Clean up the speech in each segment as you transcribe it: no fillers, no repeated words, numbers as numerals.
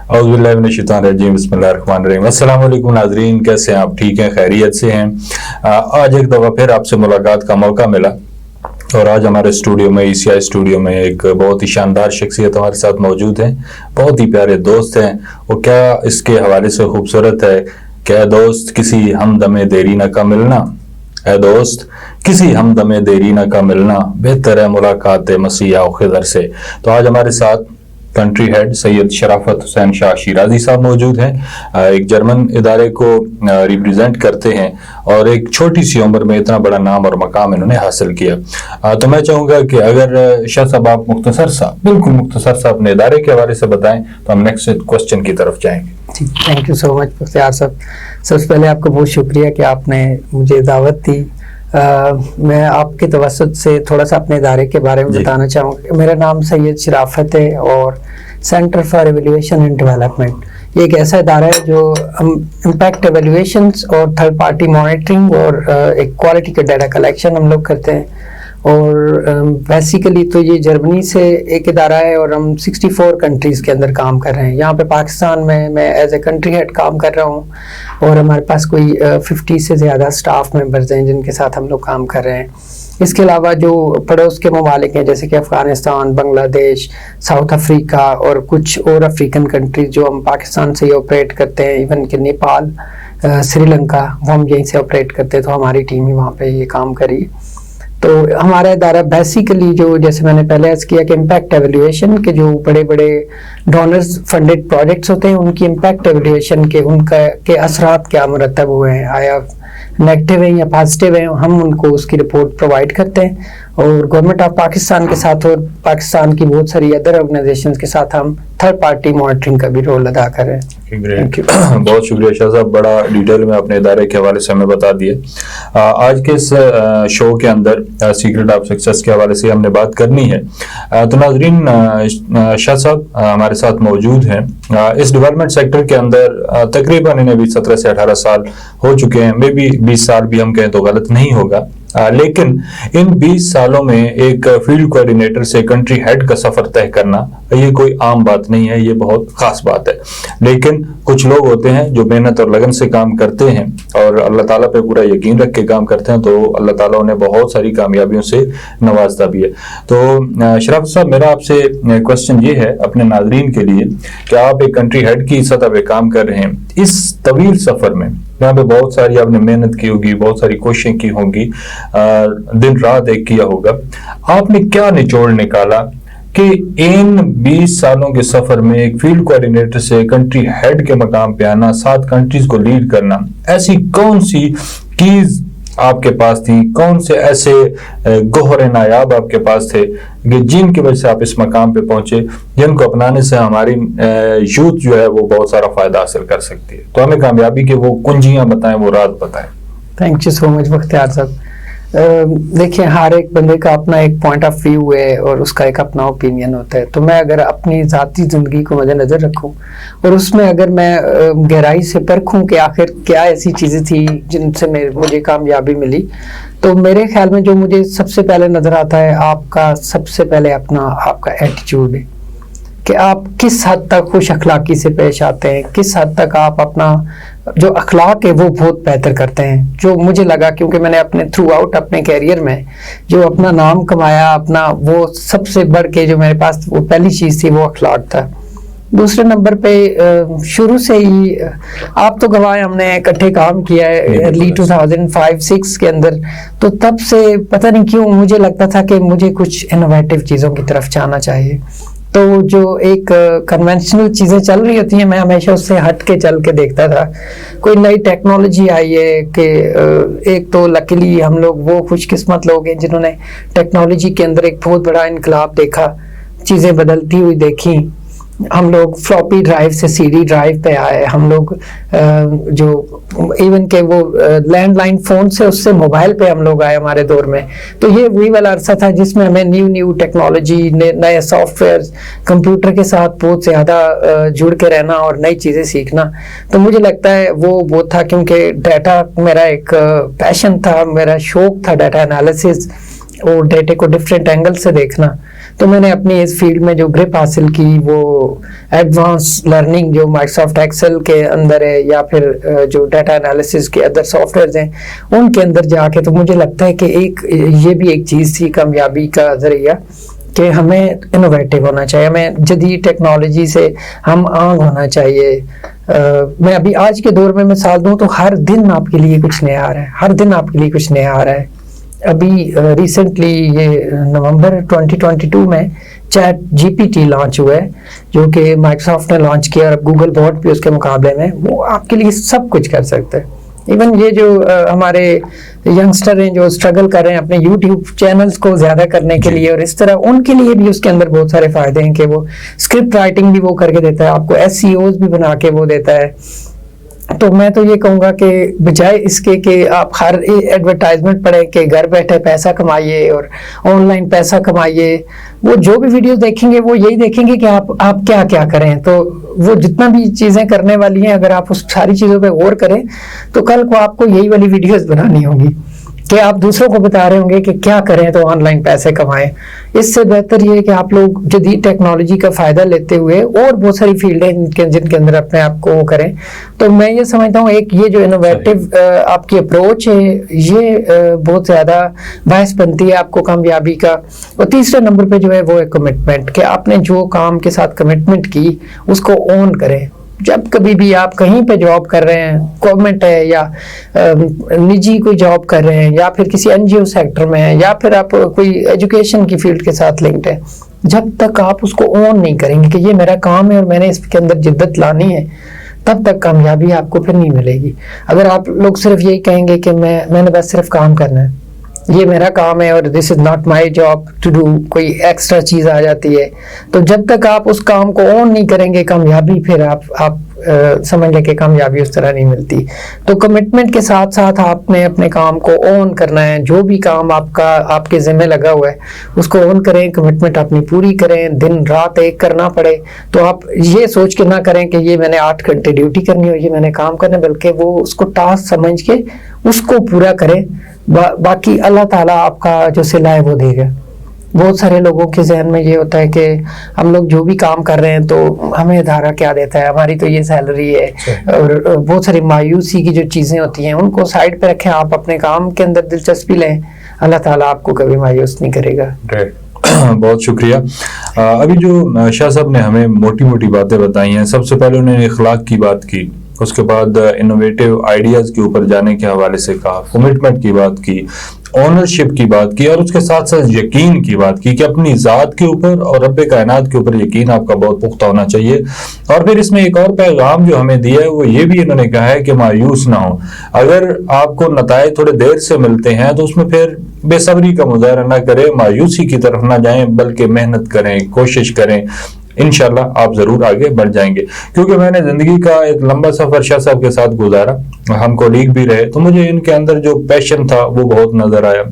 अस्सलाम वालेकुम नाज़रीन, कैसे हैं आप? ठीक हैं, खैरियत से हैं? आज एक दफ़ा फिर आपसे मुलाकात का मौका मिला और आज हमारे स्टूडियो में, ECI स्टूडियो में एक बहुत ही शानदार शख्सियत हमारे साथ मौजूद हैं, बहुत ही प्यारे दोस्त हैं। वो क्या इसके हवाले से खूबसूरत है, क्या दोस्त किसी हमदमे देरी न का मिलना, है दोस्त किसी हमदमे देरी न का मिलना, बेहतर है मुलाकात मसीहा और खिदर से। तो आज हमारे साथ कंट्री हेड सैयद शराफत हुसैन शाह शिराजी साहब मौजूद हैं। एक जर्मन इदारे को रिप्रेजेंट करते हैं और एक छोटी सी उम्र में इतना बड़ा नाम और मकाम इन्होंने हासिल किया। तो मैं चाहूँगा कि अगर शाह साहब आप बिल्कुल मुख्तसर सा अपने इदारे के हवाले से बताएं तो हम नेक्स्ट क्वेश्चन की तरफ जाएंगे। Thank you so much Bakhtiyar साहब। सबसे पहले आपको बहुत शुक्रिया कि आपने मुझे दावत दी। मैं आपके तवसत से थोड़ा सा अपने इदारे के बारे में बताना चाहूँगा। मेरा नाम सैयद शराफत है और centre for evaluation and development ये एक ऐसा इदारा है जो इम्पैक्ट एवेल्यूएशंस और थर्ड पार्टी मॉनिटरिंग और एक क्वालिटी का डाटा कलेक्शन हम लोग करते हैं। और बेसिकली तो ये जर्मनी से एक इदारा है और हम 64 कंट्रीज़ के अंदर काम कर रहे हैं। यहाँ पे पाकिस्तान में मैं एज ए कंट्री हेड काम कर रहा हूँ और हमारे पास कोई 50 से ज़्यादा स्टाफ मेंबर्स हैं जिनके साथ हम लोग काम कर रहे हैं। इसके अलावा जो पड़ोस के ममालिक हैं जैसे कि अफ़गानिस्तान, बांग्लादेश, साउथ अफ्रीका और कुछ और अफ्रीकन कंट्रीज जो हम पाकिस्तान से ही ऑपरेट करते हैं, इवन कि नेपाल, श्रीलंका, वो हम यहीं से ऑपरेट करते हैं। तो हमारी टीम ही वहाँ पे ये काम करी। तो हमारा इदारा बेसिकली जो जैसे मैंने पहले अर्ज़ किया कि इम्पैक्ट एवेल्यूएशन के जो बड़े बड़े डोनर्स फंडेड प्रोजेक्ट्स होते हैं उनकी इम्पैक्ट एवेल्यूएशन के उनका के असरात क्या मुरतब हुए हैं, आया नेगेटिव है या पॉजिटिव है, हम उनको उसकी रिपोर्ट प्रोवाइड करते हैं। और गवर्नमेंट ऑफ पाकिस्तान के साथ और पाकिस्तान की बहुत सारी अदर ऑर्गेनाइजेशंस के साथ हम थर्ड पार्टी मॉनिटरिंग का भी रोल अदा कर रहे हैं। बहुत शुक्रिया शाह साहब, बड़ा डिटेल में अपने इदारे के हवाले से हमें बता दिए। आज के इस शो के अंदर सीक्रेट ऑफ सक्सेस के हवाले से हमने बात करनी है। तो नाजरीन, शाह साहब हमारे साथ मौजूद हैं। इस डेवलपमेंट सेक्टर के अंदर तकरीबन इन्हें भी 17 से 18 साल हो चुके हैं, मे भी 20 साल भी हम कहें तो गलत नहीं होगा। लेकिन इन 20 सालों में एक फील्ड कोऑर्डिनेटर से कंट्री हेड का सफर तय करना ये कोई आम बात नहीं है, ये बहुत खास बात है। लेकिन कुछ लोग होते हैं जो मेहनत और लगन से काम करते हैं और अल्लाह ताला पे पूरा यकीन रख के काम करते हैं, तो अल्लाह ताला उन्हें बहुत सारी कामयाबियों से नवाजता भी है। तो शराफत साहब, मेरा आपसे क्वेश्चन ये है अपने नाजरीन के लिए कि आप एक कंट्री हेड की सतह पे काम कर रहे हैं, इस तवील सफर में यहाँ पे बहुत सारी आपने मेहनत की होगी, बहुत सारी कोशिशें की होंगी, दिन रात एक किया होगा, आपने क्या निचोड़ निकाला कि इन 20 सालों के सफर में एक फील्ड कोऑर्डिनेटर से कंट्री हेड के मकाम पे आना, 7 कंट्रीज को लीड करना, ऐसी कौन सी कीज आपके पास थी, कौन से ऐसे गोहरे नायाब आपके पास थे कि जिनकी वजह से आप इस मकाम पे पहुंचे, जिनको अपनाने से हमारी यूथ जो है वो बहुत सारा फायदा हासिल कर सकती है? तो हमें कामयाबी के वो कुंजियां बताएं, वो राज बताएं। Thank you so much Bakhtiyar साहब। देखिए, हर एक बंदे का अपना एक पॉइंट ऑफ व्यू है और उसका एक अपना ओपिनियन होता है। तो मैं अगर अपनी ज़ाती ज़िंदगी को मद्देनज़र रखूं और उसमें अगर मैं गहराई से परखूं कि आखिर क्या ऐसी चीज़ें थी जिनसे मुझे कामयाबी मिली, तो मेरे ख्याल में जो मुझे सबसे पहले नज़र आता है आपका सबसे पहले आपका एटीट्यूड है कि आप किस हद तक खुश अखलाकी से पेश आते हैं, किस हद तक आप अपना जो अखलाक है वो बहुत बेहतर करते हैं। जो मुझे लगा, क्योंकि मैंने अपने थ्रू आउट अपने कैरियर में जो अपना नाम कमाया, अपना वो सबसे बढ़ के जो मेरे पास वो पहली चीज़ थी वो अखलाक था। दूसरे नंबर पे शुरू से ही आप तो गवाह, हमने इकट्ठे काम किया है अर्ली 2005-6 के अंदर, तो तब से पता नहीं क्यों मुझे लगता था कि मुझे कुछ इनोवेटिव चीज़ों की तरफ जाना चाहिए। तो जो एक कन्वेंशनल चीज़ें चल रही होती हैं मैं हमेशा उससे हट के चल के देखता था। कोई नई टेक्नोलॉजी आई है कि एक तो लकीली हम लोग वो खुशकिस्मत लोग हैं जिन्होंने टेक्नोलॉजी के अंदर एक बहुत बड़ा इनकलाब देखा, चीज़ें बदलती हुई देखी। हम लोग फ्लॉपी ड्राइव से सीडी ड्राइव पे आए, हम लोग जो इवन के वो लैंडलाइन फ़ोन से उससे मोबाइल पे हम लोग आए हमारे दौर में। तो ये वही वाला अरसा था जिसमें हमें न्यू टेक्नोलॉजी, नए सॉफ्टवेयर, कंप्यूटर के साथ बहुत ज़्यादा जुड़ के रहना और नई चीज़ें सीखना। तो मुझे लगता है वो था, क्योंकि डाटा मेरा एक पैशन था, मेरा शौक था डाटा एनालिसिस और डेटे को डिफरेंट एंगल से देखना। تو میں نے اپنی اس فیلڈ میں جو گرپ حاصل کی وہ ایڈوانس لرننگ جو مائیکروسافٹ ایکسل کے اندر ہے یا پھر جو ڈیٹا انالیسس کے ادر سافٹ ویئرز ہیں ان کے اندر جا کے، تو مجھے لگتا ہے کہ یہ بھی ایک چیز تھی کامیابی کا ذریعہ کہ ہمیں انوویٹو ہونا چاہیے، ہمیں جدید ٹیکنالوجی سے ہم آنگ ہونا چاہیے. میں ابھی آج کے دور میں مثال دوں تو ہر دن آپ کے لیے کچھ نیا آ رہا ہے، ہر دن آپ کے لیے کچھ نیا آ رہا ہے. ابھی ریسنٹلی یہ نومبر 2022 میں chat G P T launch ہوا ہے جو کہ مائیکروسافٹ نے لانچ کیا، اور گوگل بہت بھی اس کے مقابلے میں وہ آپ کے لیے سب کچھ کر سکتا ہے. ایون یہ جو ہمارے ینگسٹر ہیں جو اسٹرگل کر رہے ہیں اپنے یوٹیوب چینلز کو زیادہ کرنے کے لیے، اور اس طرح ان کے لیے بھی اس کے اندر بہت سارے فائدے ہیں کہ وہ اسکرپٹ رائٹنگ بھی وہ کر کے دیتا ہے، آپ کو ایس سی اوز بھی بنا کے وہ دیتا ہے. تو میں تو یہ کہوں گا کہ بجائے اس کے کہ آپ ہر ایڈورٹائزمنٹ پڑھیں کہ گھر بیٹھے پیسہ کمائیے اور آن لائن پیسہ کمائیے، وہ جو بھی ویڈیوز دیکھیں گے وہ یہی دیکھیں گے کہ آپ کیا کیا کریں. تو وہ جتنا بھی چیزیں کرنے والی ہیں اگر آپ اس ساری چیزوں پہ غور کریں تو کل کو آپ کو یہی والی ویڈیوز بنانی ہوں گی کہ آپ دوسروں کو بتا رہے ہوں گے کہ کیا کریں تو آن لائن پیسے کمائیں. اس سے بہتر یہ ہے کہ آپ لوگ جدید ٹیکنالوجی کا فائدہ لیتے ہوئے اور بہت ساری فیلڈیں جن کے اندر اپنے آپ کو وہ کریں. تو میں یہ سمجھتا ہوں ایک یہ جو انوویٹو آپ کی اپروچ ہے یہ بہت زیادہ باعث بنتی ہے آپ کو کامیابی کا. اور تیسرے نمبر پہ جو ہے وہ ہے کمٹمنٹ، کہ آپ نے جو کام کے ساتھ کمٹمنٹ کی اس کو اون کریں. جب کبھی بھی آپ کہیں پہ جاب کر رہے ہیں، گورنمنٹ ہے یا نجی کوئی جاب کر رہے ہیں یا پھر کسی این جی او سیکٹر میں ہیں یا پھر آپ کوئی ایجوکیشن کی فیلڈ کے ساتھ لنکڈ ہے، جب تک آپ اس کو اون نہیں کریں گے کہ یہ میرا کام ہے اور میں نے اس کے اندر جدت لانی ہے، تب تک کامیابی آپ کو پھر نہیں ملے گی. اگر آپ لوگ صرف یہی کہیں گے کہ میں نے بس صرف کام کرنا ہے، یہ میرا کام ہے اور this is not my job to do, کوئی ایکسٹرا چیز آ جاتی ہے، تو جب تک آپ اس کام کو اون نہیں کریں گے کامیابی پھر آپ سمجھ لیں کہ کامیابی اس طرح نہیں ملتی. تو کمٹمنٹ کے ساتھ ساتھ آپ نے اپنے کام کو اون کرنا ہے. جو بھی کام آپ کے ذمہ لگا ہوا ہے اس کو اون کریں، کمٹمنٹ اپنی پوری کریں. دن رات ایک کرنا پڑے تو آپ یہ سوچ کے نہ کریں کہ یہ میں نے 8 گھنٹے ڈیوٹی کرنی ہو، یہ میں نے کام کرنا، بلکہ وہ اس کو ٹاسک سمجھ کے اس کو پورا کریں. باقی اللہ تعالیٰ آپ کا جو صلہ ہے وہ دے گا. بہت سارے لوگوں کے ذہن میں یہ ہوتا ہے کہ ہم لوگ جو بھی کام کر رہے ہیں تو ہمیں ادارہ کیا دیتا ہے، ہماری تو یہ سیلری ہے، اور بہت ساری مایوسی کی جو چیزیں ہوتی ہیں ان کو سائڈ پہ رکھیں، آپ اپنے کام کے اندر دلچسپی لیں، اللہ تعالیٰ آپ کو کبھی مایوس نہیں کرے گا. بہت شکریہ. ابھی جو شاہ صاحب نے ہمیں موٹی موٹی باتیں بتائی ہیں، سب سے پہلے انہوں نے اخلاق کی بات کی، اس کے بعد انوویٹیو آئیڈیاز کے اوپر جانے کے حوالے سے کہا، کمٹمنٹ کی بات کی، اونرشپ کی بات کی، اور اس کے ساتھ ساتھ یقین کی بات کی کہ اپنی ذات کے اوپر اور رب کائنات کے اوپر یقین آپ کا بہت پختہ ہونا چاہیے. اور پھر اس میں ایک اور پیغام جو ہمیں دیا ہے وہ یہ بھی انہوں نے کہا ہے کہ مایوس نہ ہو. اگر آپ کو نتائج تھوڑے دیر سے ملتے ہیں تو اس میں پھر بے صبری کا مظاہرہ نہ کریں، مایوسی کی طرف نہ جائیں، بلکہ محنت کریں، کوشش کریں. انشاءاللہ آپ ضرور آگے بڑھ جائیں گے. کیونکہ میں نے زندگی کا ایک لمبا سفر شاہ صاحب کے ساتھ گزارا، ہم کولیگ بھی رہے، تو مجھے ان کے اندر جو پیشن تھا وہ بہت نظر آیا.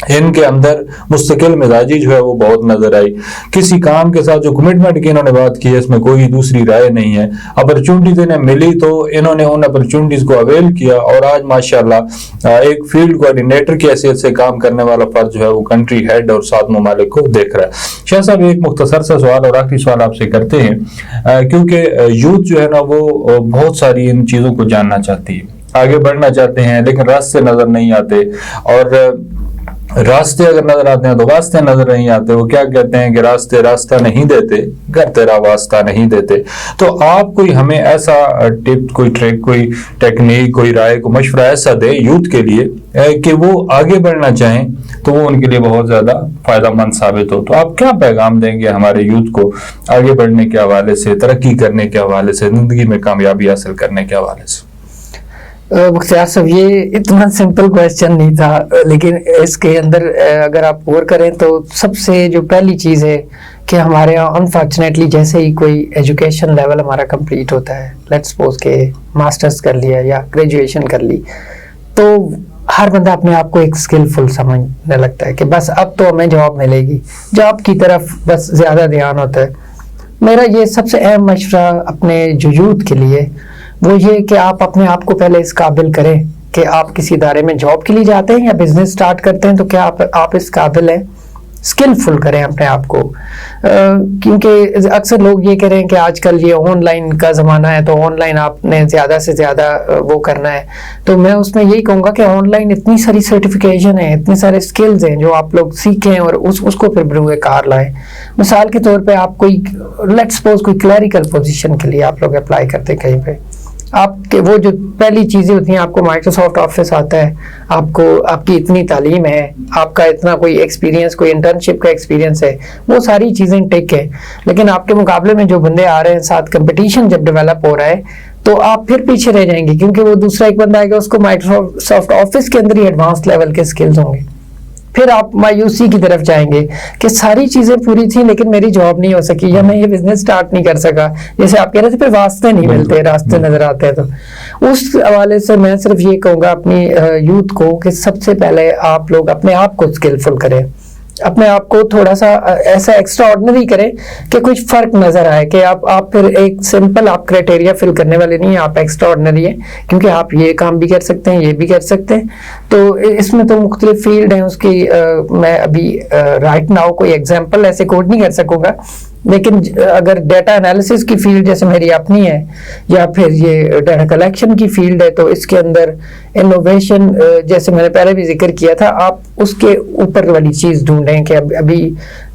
ان کے اندر مستقل مزاجی جو ہے وہ بہت نظر آئی. کسی کام کے ساتھ جو کمٹمنٹ کی انہوں نے بات کی ہے اس میں کوئی دوسری رائے نہیں ہے. اپرچونٹیز انہیں ملی تو انہوں نے ان اپرچونٹیز کو اویل کیا، اور آج ماشاءاللہ ایک فیلڈ کوآرڈینیٹر کی حیثیت سے کام کرنے والا فرد جو ہے وہ کنٹری ہیڈ اور 7 ممالک کو دیکھ رہا ہے. شاہ صاحب ایک مختصر سا سوال اور آخری سوال آپ سے کرتے ہیں، کیونکہ یوتھ جو ہے نا وہ بہت ساری ان چیزوں کو جاننا چاہتی ہے، آگے بڑھنا چاہتے ہیں، لیکن راستے نظر نہیں آتے، اور راستے اگر نظر آتے ہیں تو واسطے نظر نہیں آتے. وہ کیا کہتے ہیں کہ راستے راستہ نہیں دیتے، گھر تیرا واسطہ نہیں دیتے. تو آپ کوئی ہمیں ایسا ٹپ، کوئی ٹریک، کوئی ٹیکنیک، کوئی رائے، کوئی مشورہ ایسا دیں یوتھ کے لیے کہ وہ آگے بڑھنا چاہیں تو وہ ان کے لیے بہت زیادہ فائدہ مند ثابت ہو. تو آپ کیا پیغام دیں گے ہمارے یوتھ کو آگے بڑھنے کے حوالے سے، ترقی کرنے کے حوالے سے، زندگی میں کامیابی حاصل کرنے کے حوالے سے؟ بختیار صاحب یہ اتنا سمپل کویسچن نہیں تھا، لیکن اس کے اندر اگر آپ غور کریں تو سب سے جو پہلی چیز ہے کہ ہمارے یہاں انفارچونیٹلی جیسے ہی کوئی ایجوکیشن لیول ہمارا کمپلیٹ ہوتا ہے، لیٹ سپوز کہ ماسٹرز کر لیا یا گریجویشن کر لی، تو ہر بندہ اپنے آپ کو ایک اسکلفل سمجھنے لگتا ہے کہ بس اب تو ہمیں جاب ملے گی، جاب کی طرف بس زیادہ دھیان ہوتا ہے. میرا یہ سب سے اہم مشورہ اپنے جو یوتھ کے لیے وہ یہ کہ آپ اپنے آپ کو پہلے اس قابل کریں کہ آپ کسی ادارے میں جاب کے لیے جاتے ہیں یا بزنس سٹارٹ کرتے ہیں، تو کیا آپ اس قابل ہیں स्किलफुल करें अपने आप को, क्योंकि अक्सर लोग ये कह रहे हैं कि आजकल ये ऑनलाइन का ज़माना है तो ऑनलाइन आपने ज़्यादा से ज़्यादा वो करना है। तो मैं उसमें यही कहूँगा कि ऑनलाइन इतनी सारी सर्टिफिकेशन है, इतने सारे स्किल्स हैं जो आप लोग सीखें और उसको फिर बरूए कार लाएं। मिसाल के तौर पे आप कोई लेट्स सपोज कोई क्लरिकल पोजीशन के लिए आप लोग अप्लाई करते हैं कहीं पे, आपके वो जो पहली चीज़ें होती हैं, आपको माइक्रोसॉफ्ट ऑफिस आता है, आपको आपकी इतनी तालीम है, आपका इतना कोई एक्सपीरियंस, कोई इंटर्नशिप का एक्सपीरियंस है, वो सारी चीज़ें टिक है, लेकिन आपके मुकाबले में जो बंदे आ रहे हैं साथ, कंपटीशन जब डेवलप हो रहा है तो आप फिर पीछे रह जाएंगे, क्योंकि वो दूसरा एक बंदा आएगा, उसको माइक्रोसॉफ्ट ऑफिस के अंदर ही एडवांस लेवल के स्किल्स होंगे। फिर आप मायूसी की तरफ जाएंगे कि सारी चीजें पूरी थी लेकिन मेरी जॉब नहीं हो सकी, या मैं ये बिजनेस स्टार्ट नहीं कर सका, जैसे आप कह रहे थे, फिर वास्ते नहीं मिलते, रास्ते नजर आते हैं। तो उस हवाले से मैं सिर्फ ये कहूँगा अपनी यूथ को कि सबसे पहले आप लोग अपने आप को स्किलफुल करें, अपने आप को थोड़ा सा ऐसा एक्स्ट्रा ऑर्डिनरी करें कि कुछ फर्क नजर आए, कि आप फिर एक सिंपल आप क्राइटेरिया फिल करने वाले नहीं हैं, आप एक्स्ट्रा ऑर्डिनरी हैं, क्योंकि आप ये काम भी कर सकते हैं, ये भी कर सकते हैं। तो इसमें तो मुख्तलिफ फील्ड हैं उसकी, मैं अभी राइट नाउ कोई एग्जांपल ऐसे कोट नहीं कर सकूंगा, लेकिन अगर डेटा एनालिसिस की फील्ड जैसे मेरी अपनी है, या फिर ये डाटा कलेक्शन की फील्ड है, तो इसके अंदर इनोवेशन, जैसे मैंने पहले भी जिक्र किया था, आप उसके ऊपर वाली चीज़ ढूंढें। कि अभी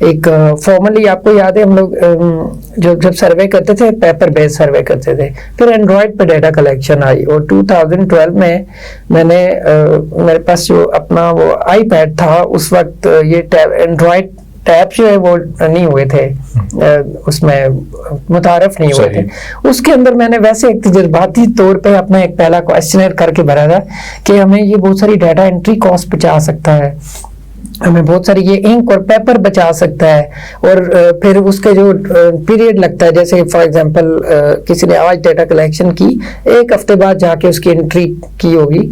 एक फॉर्मली आपको याद है, हम लोग जब सर्वे करते थे, पेपर बेस्ड सर्वे करते थे, फिर एंड्रॉयड पे डाटा कलेक्शन आई, और 2012 में मैंने मेरे पास जो अपना वो आईपैड था, उस वक्त ये एंड्रॉयड टैब जो है वो नहीं हुए थे, उसमें मुतारफ नहीं हुए थे। उसके अंदर मैंने वैसे एक तजुर्बाती तौर पे अपना एक पहला क्वेश्चनर करके भरा था कि हमें ये बहुत सारी डाटा एंट्री कॉस्ट बचा सकता है, हमें बहुत सारी ये इंक और पेपर बचा सकता है, और फिर उसके जो पीरियड लगता है, जैसे फॉर एग्जांपल किसी ने आज डाटा कलेक्शन की, एक हफ्ते बाद जाके उसकी एंट्री की होगी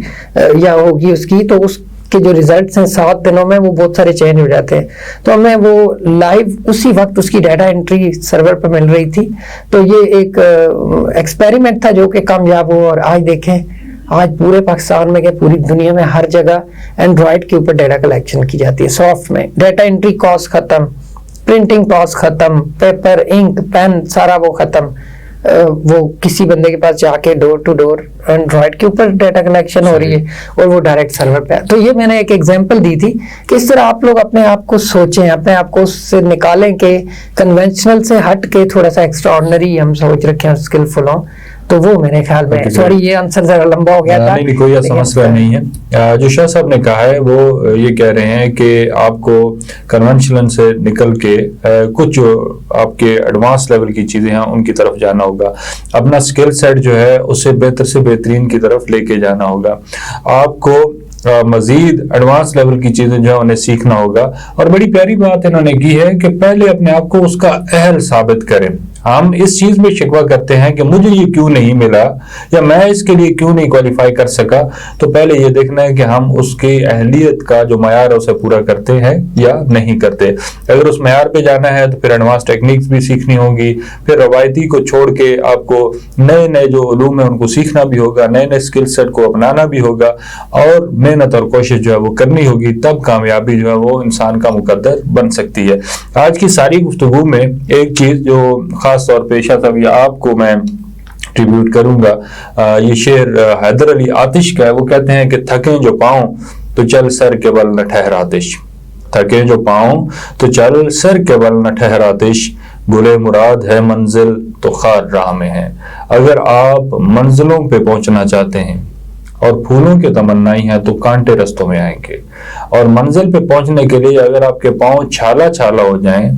या होगी उसकी, तो उसके जो रिजल्ट्स हैं 7 दिनों में वो बहुत सारे चेंज हो जाते हैं। तो हमें वो लाइव उसी वक्त उसकी डाटा एंट्री सर्वर पर मिल रही थी। तो ये एक एक्सपेरिमेंट था जो कि कामयाब हुआ, और आज देखें, आज पूरे पाकिस्तान में क्या पूरी दुनिया में हर जगह एंड्रॉयड के ऊपर डाटा कलेक्शन की जाती है, सॉफ्ट में। डाटा एंट्री कॉस्ट खत्म, प्रिंटिंग कॉस्ट खत्म, पेपर, इंक, पेन, सारा वो खत्म। वो किसी बंदे के पास जाके डोर टू डोर एंड्रॉयड के ऊपर डाटा कलेक्शन हो रही है, और वो डायरेक्ट सर्वर पे। तो ये मैंने एक एग्जांपल दी थी कि इस तरह आप लोग अपने आप को सोचें, अपने आप को उससे निकालें कि कन्वेंशनल से हट के थोड़ा सा एक्स्ट्रा ऑर्डिनरी हम सोच रखें, स्किलफुल हों। तो वो मेरे ख्याल में, सॉरी ये आंसर जरा लंबा हो गया था। नहीं, कोई समस्या नहीं है। जो शाह साहब ने कहा है वो ये कह रहे हैं कि आपको कन्वेंशनल से निकल के कुछ जो आपके एडवांस लेवल की चीजें हैं उनकी तरफ जाना होगा, अपना स्किल सेट जो है उसे बेहतर से बेहतरीन की तरफ लेके जाना होगा, आपको मजीद एडवांस लेवल की चीजें जो है उन्हें सीखना होगा। और बड़ी प्यारी बात इन्होंने की है कि पहले अपने आप को उसका अहल साबित करें। हम इस चीज में शिकवा करते हैं कि मुझे ये क्यों नहीं मिला, या मैं इसके लिए क्यों नहीं क्वालिफाई कर सका। तो पहले ये देखना है कि हम उसकी अहलियत का जो मयार है उसे पूरा करते हैं या नहीं करते। अगर उस मयार पे जाना है तो फिर एडवांस टेक्निक्स भी सीखनी होगी, फिर रवायती को छोड़ के आपको नए नए जो उलूम है उनको सीखना भी होगा, नए नए स्किल सेट को अपनाना भी होगा, और मेहनत और कोशिश जो है वो करनी होगी। तब कामयाबी जो है वो इंसान का मुकद्दर बन सकती है। आज की सारी गुफ्तगू में एक चीज जो खास तौर पे शाह साहब या आपको मैं ट्रिब्यूट करूंगा, ये शेर हैदर अली आतिश का है। वो कहते हैं कि थकें जो पाँव तो चल सर के बल न ठहर आतिश, थकें जो पाँव तो चल सर के बल न ठहर आतिश, गुले मुराद है मंजिल तो खार राह में है। अगर आप मंजिलों पे पहुंचना चाहते हैं और फूलों की तमन्नाई है तो कांटे रस्तों में आएंगे, और मंजिल पे पहुंचने के लिए अगर आपके पाँव छाला छाला हो जाएं,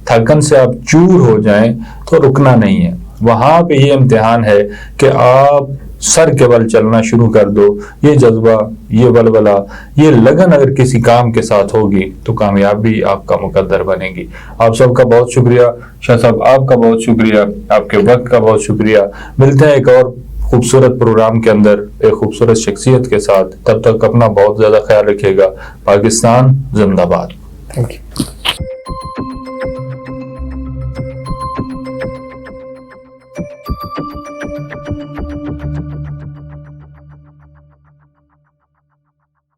थकन से आप चूर हो जाएं, तो रुकना नहीं है। वहां पे ये इम्तिहान है कि आप सर के बल चलना शुरू कर दो। ये जज्बा, ये बलबला, ये लगन अगर किसी काम के साथ होगी तो कामयाबी आपका मुकद्दर बनेगी। आप सबका बहुत शुक्रिया शाह साहब, आपका बहुत शुक्रिया, आपके वक्त का बहुत शुक्रिया। मिलते हैं एक और खूबसूरत प्रोग्राम के अंदर एक खूबसूरत शख्सियत के साथ। तब तक अपना बहुत ज्यादा ख्याल रखिएगा। पाकिस्तान जिंदाबाद। Thank you. Thank you.